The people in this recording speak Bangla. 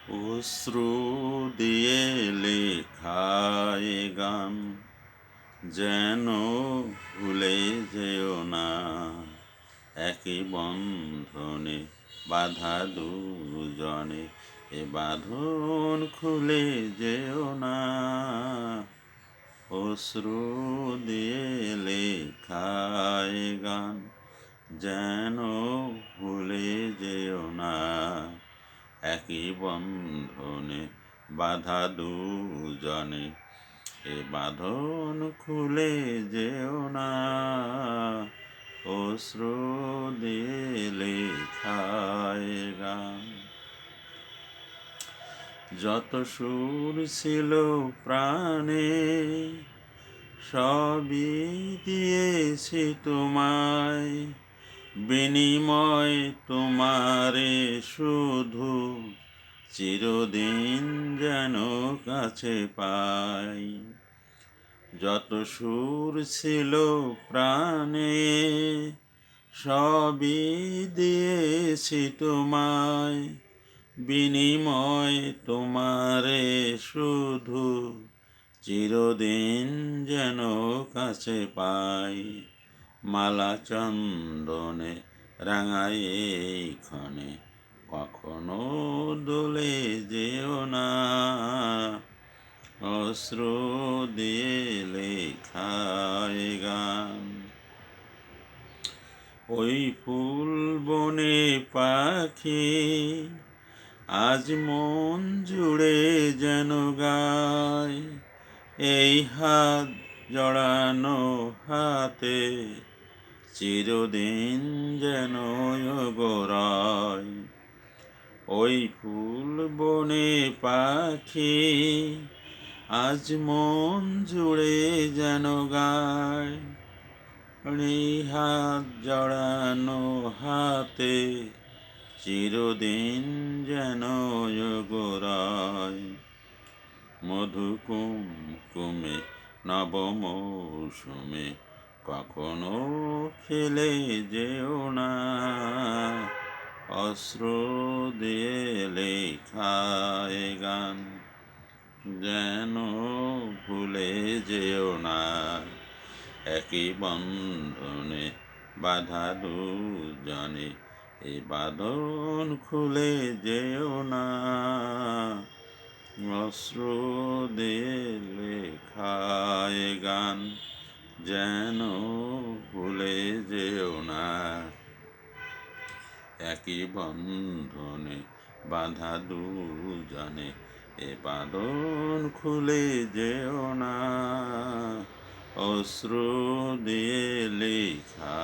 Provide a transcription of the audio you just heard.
অশ্রু দিয়ে লেখায় গান যেন ভুলে যেও না, একই বন্ধনে বাঁধা দুজনে, এ বাঁধন খুলে যেও না। অশ্রু দিয়ে লেখায় গান যেন ভুলে যেও না, একই বন্ধনে বাঁধা দুজনে, এ বাঁধন খুলে যেও না। অশ্রু দিয়ে লেখায় গান। যত সুর ছিল প্রাণে সবই দিয়েছি তোমায়, বিনিময় তোমারে শুধু চিরদিন যেন কাছে পাই। যত সুর ছিল প্রাণে সবই দিয়েছি তোমায়, বিনিময় তোমারে শুধু চিরদিন যেন কাছে পাই। মালা চন্দনে রাঙায় এইক্ষণে কখনো দোলে যেও না। অশ্রু দিয়ে লেখায় গান। ওই ফুল বনে পাখি আজ মন জুড়ে যেন গায়, এই হাত জড়ানো হাতে চিরদিন যেন গোরায়। ওই ফুল বনে পাখি আজ মন জুড়ে যেন গায়, এই হাত জড়ানো হাতে চিরদিন যেন গোরায়। মধু কুমকুমে নব মৌসুমে কখনো ফেলে যেও না। অশ্রু দিয়ে লেখায় গান যেন ভুলে যেও না, একই বন্ধনে বাঁধা দুজনে, এ বাঁধন খুলে যেও না। অশ্রু দিয়ে লেখায় গান যেন ভুলে যেও না, একই বন্ধনে বাঁধা দুজনে, এ বাঁধন খুলে যেও না। অশ্রু দিয়ে লেখা